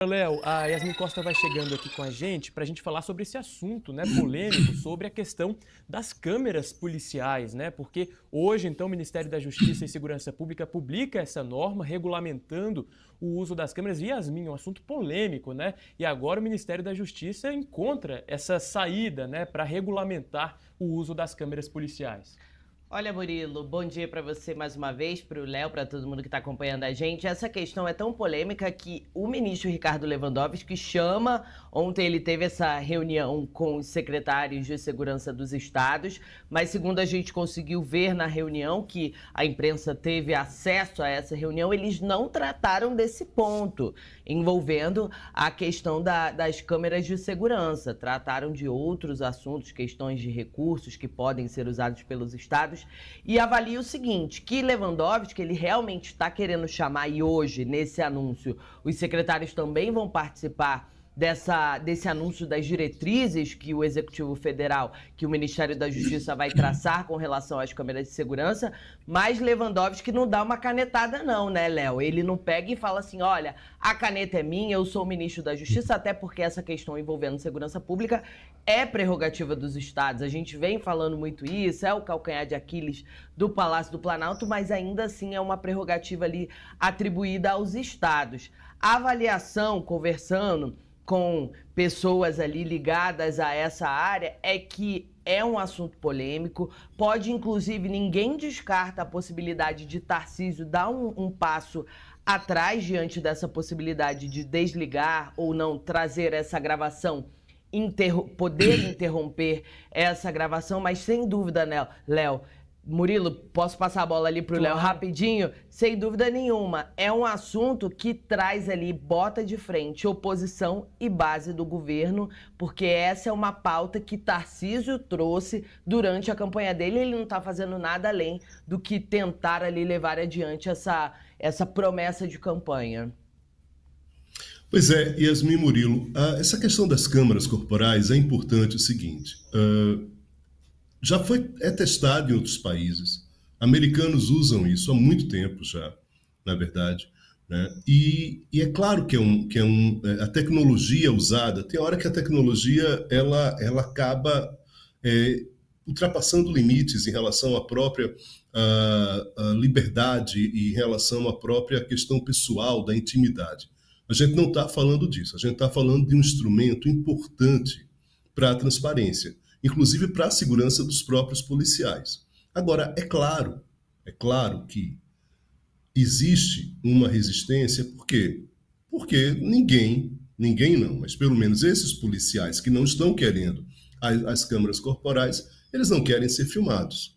Léo, a Yasmin Costa vai chegando aqui com a gente para a gente falar sobre esse assunto, né, polêmico, sobre a questão das câmeras policiais, né? Porque hoje, então, o Ministério da Justiça e Segurança Pública publica essa norma regulamentando o uso das câmeras. E, Yasmin, um assunto polêmico, né? E agora o Ministério da Justiça encontra essa saída, né, para regulamentar o uso das câmeras policiais. Olha, Murilo, bom dia para você mais uma vez, para o Léo, para todo mundo que está acompanhando a gente. Essa questão é tão polêmica que o ministro Ricardo Lewandowski chama, ontem ele teve essa reunião com os secretários de segurança dos estados, mas segundo a gente conseguiu ver na reunião, que a imprensa teve acesso a essa reunião, eles não trataram desse ponto, envolvendo a questão das câmeras de segurança. Trataram de outros assuntos, questões de recursos que podem ser usados pelos estados, e avalia o seguinte, que Lewandowski, ele realmente está querendo chamar, e hoje, nesse anúncio, os secretários também vão participar desse anúncio das diretrizes que o Executivo Federal, que o Ministério da Justiça vai traçar com relação às câmeras de segurança, mas Lewandowski não dá uma canetada não, né, Léo? Ele não pega e fala assim, olha, a caneta é minha, eu sou o ministro da Justiça, até porque essa questão envolvendo segurança pública é prerrogativa dos estados. A gente vem falando muito isso, é o calcanhar de Aquiles do Palácio do Planalto, mas ainda assim é uma prerrogativa ali atribuída aos estados. A avaliação, conversando com pessoas ali ligadas a essa área, é que é um assunto polêmico, pode inclusive, ninguém descarta a possibilidade de Tarcísio dar um passo atrás diante dessa possibilidade de desligar ou não trazer essa gravação, poder interromper essa gravação, mas sem dúvida, né, Léo, Murilo, posso passar a bola ali pro Léo rapidinho? Sem dúvida nenhuma, é um assunto que traz ali, bota de frente oposição e base do governo, porque essa é uma pauta que Tarcísio trouxe durante a campanha dele, ele não está fazendo nada além do que tentar ali levar adiante essa promessa de campanha. Pois é, Yasmin, Murilo, essa questão das câmaras corporais é importante o seguinte, é testado em outros países. Americanos usam isso há muito tempo já, na verdade. Né? E é claro que a tecnologia usada, tem hora que a tecnologia ela acaba ultrapassando limites em relação à própria liberdade e em relação à própria questão pessoal da intimidade. A gente não está falando disso, a gente está falando de um instrumento importante para a transparência, inclusive para a segurança dos próprios policiais. Agora, é claro que existe uma resistência, por quê? Porque ninguém não, mas pelo menos esses policiais que não estão querendo as câmeras corporais, eles não querem ser filmados.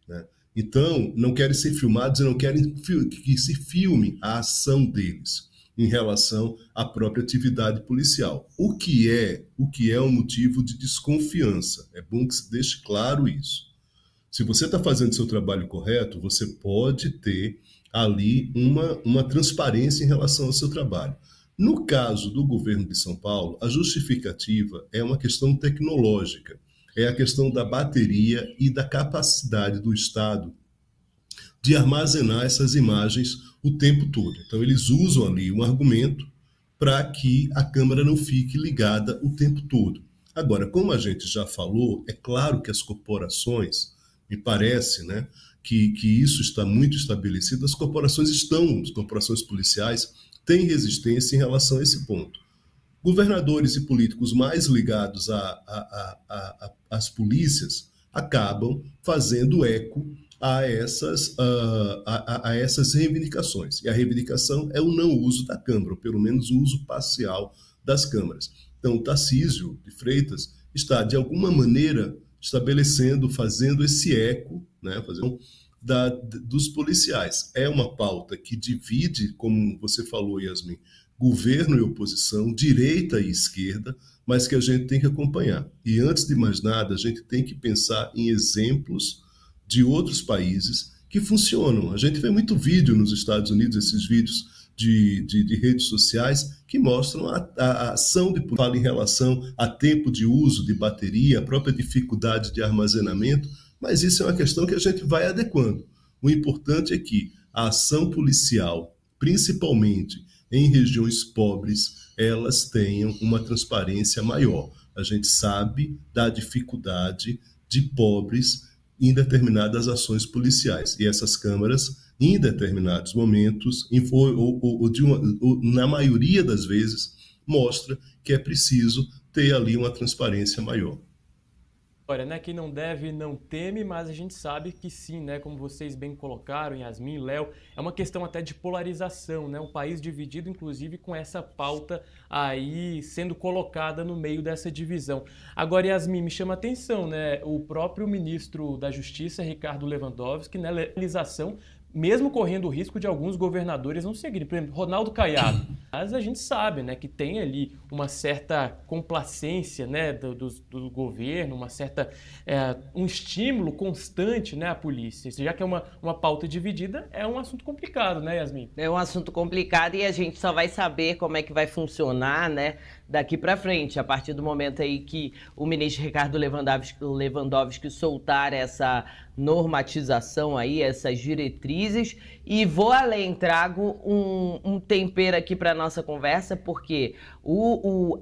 Né? Então, não querem ser filmados e não querem que se filme a ação deles em relação à própria atividade policial. O que é um motivo de desconfiança. É bom que se deixe claro isso. Se você está fazendo seu trabalho correto, você pode ter ali uma transparência em relação ao seu trabalho. No caso do governo de São Paulo, a justificativa é uma questão tecnológica. É a questão da bateria e da capacidade do Estado de armazenar essas imagens o tempo todo. Então, eles usam ali um argumento para que a câmera não fique ligada o tempo todo. Agora, como a gente já falou, é claro que as corporações, me parece, né, que isso está muito estabelecido, as corporações policiais têm resistência em relação a esse ponto. Governadores e políticos mais ligados às polícias acabam fazendo eco a essas reivindicações. E a reivindicação é o não uso da Câmara, ou pelo menos o uso parcial das câmaras. Então, o Tarcísio de Freitas está, de alguma maneira, fazendo esse eco, né, dos policiais. É uma pauta que divide, como você falou, Yasmin, governo e oposição, direita e esquerda, mas que a gente tem que acompanhar. E, antes de mais nada, a gente tem que pensar em exemplos de outros países que funcionam. A gente vê muito vídeo nos Estados Unidos, esses vídeos de redes sociais, que mostram a ação de fala em relação a tempo de uso de bateria, a própria dificuldade de armazenamento, mas isso é uma questão que a gente vai adequando. O importante é que a ação policial, principalmente em regiões pobres, elas tenham uma transparência maior. A gente sabe da dificuldade de pobres em determinadas ações policiais. E essas câmaras, em determinados momentos, na maioria das vezes, mostra que é preciso ter ali uma transparência maior. Olha, né, quem não deve não teme, mas a gente sabe que sim, né, como vocês bem colocaram, Yasmin, Léo, é uma questão até de polarização, né, um país dividido, inclusive, com essa pauta aí sendo colocada no meio dessa divisão. Agora, Yasmin, me chama a atenção, né, o próprio ministro da Justiça, Ricardo Lewandowski, né, legalização, mesmo correndo o risco de alguns governadores não seguirem. Por exemplo, Ronaldo Caiado. Mas a gente sabe, né, que tem ali uma certa complacência, né, do governo, uma certa, um estímulo constante, né, à polícia. Já que é uma pauta dividida, é um assunto complicado, né, Yasmin? É um assunto complicado e a gente só vai saber como é que vai funcionar, né, daqui para frente, a partir do momento aí que o ministro Ricardo Lewandowski soltar essa normatização aí, essas diretrizes. E vou além, trago um tempero aqui para nossa conversa, porque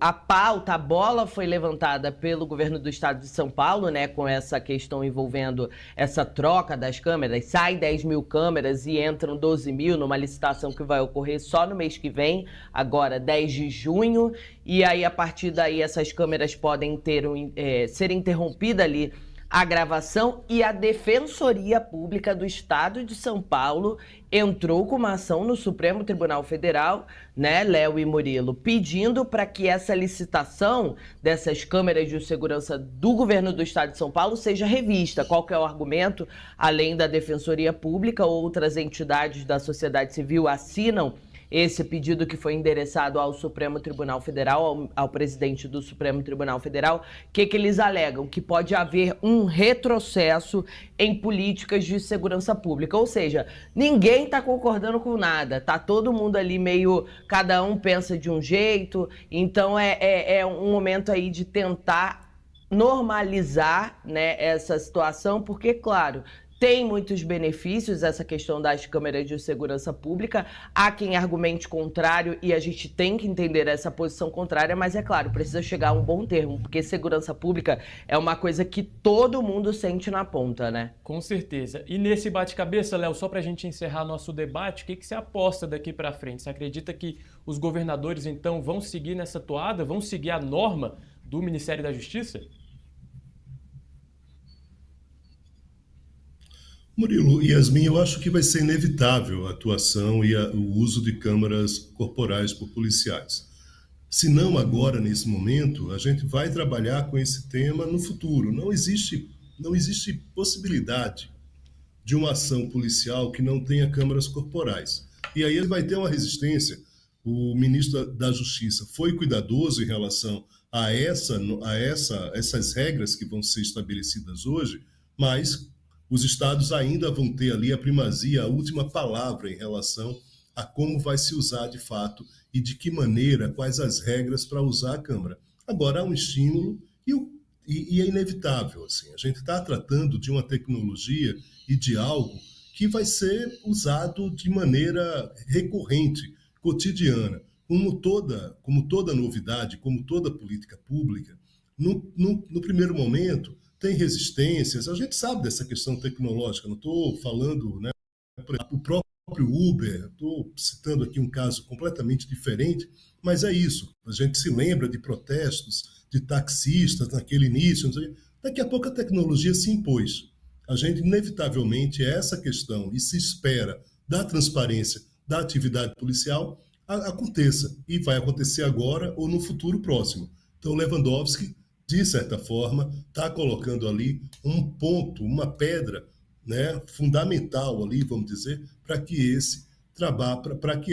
a pauta, a bola foi levantada pelo governo do estado de São Paulo, né, com essa questão envolvendo essa troca das câmeras. Sai 10 mil câmeras e entram 12 mil numa licitação que vai ocorrer só no mês que vem, agora 10 de junho. E aí, a partir daí, essas câmeras podem ser interrompidas ali a gravação, e a Defensoria Pública do Estado de São Paulo entrou com uma ação no Supremo Tribunal Federal, né, Léo e Murilo, pedindo para que essa licitação dessas câmeras de segurança do governo do Estado de São Paulo seja revista. Qual que é o argumento? Além da Defensoria Pública, outras entidades da sociedade civil assinam esse pedido que foi endereçado ao Supremo Tribunal Federal, ao presidente do Supremo Tribunal Federal. O que eles alegam? Que pode haver um retrocesso em políticas de segurança pública. Ou seja, ninguém está concordando com nada. Está todo mundo ali meio... Cada um pensa de um jeito. Então, é um momento aí de tentar normalizar, né, essa situação, porque, claro, tem muitos benefícios essa questão das câmeras de segurança pública. Há quem argumente contrário e a gente tem que entender essa posição contrária, mas é claro, precisa chegar a um bom termo, porque segurança pública é uma coisa que todo mundo sente na ponta, né? Com certeza. E nesse bate-cabeça, Léo, só para a gente encerrar nosso debate, o que você aposta daqui para frente? Você acredita que os governadores, então, vão seguir nessa toada, vão seguir a norma do Ministério da Justiça? Murilo e Yasmin, eu acho que vai ser inevitável a atuação e o uso de câmaras corporais por policiais. Se não agora, nesse momento, a gente vai trabalhar com esse tema no futuro. Não existe possibilidade de uma ação policial que não tenha câmaras corporais. E aí ele vai ter uma resistência. O ministro da Justiça foi cuidadoso em relação a essas regras que vão ser estabelecidas hoje, mas os estados ainda vão ter ali a primazia, a última palavra em relação a como vai se usar de fato e de que maneira, quais as regras para usar a Câmara. Agora, há um estímulo e é inevitável. Assim, a gente está tratando de uma tecnologia e de algo que vai ser usado de maneira recorrente, cotidiana. Como toda novidade, como toda política pública, no primeiro momento, tem resistências, a gente sabe dessa questão tecnológica, não estou falando, né, o próprio Uber, estou citando aqui um caso completamente diferente, mas é isso, a gente se lembra de protestos de taxistas naquele início, daqui a pouco a tecnologia se impôs, a gente inevitavelmente essa questão e se espera da transparência da atividade policial aconteça, e vai acontecer agora ou no futuro próximo. Então Lewandowski, de certa forma, está colocando ali um ponto, uma pedra, né, fundamental ali, vamos dizer, para que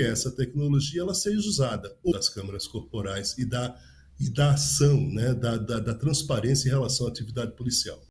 essa tecnologia ela seja usada das câmaras corporais e da ação, né, da transparência em relação à atividade policial.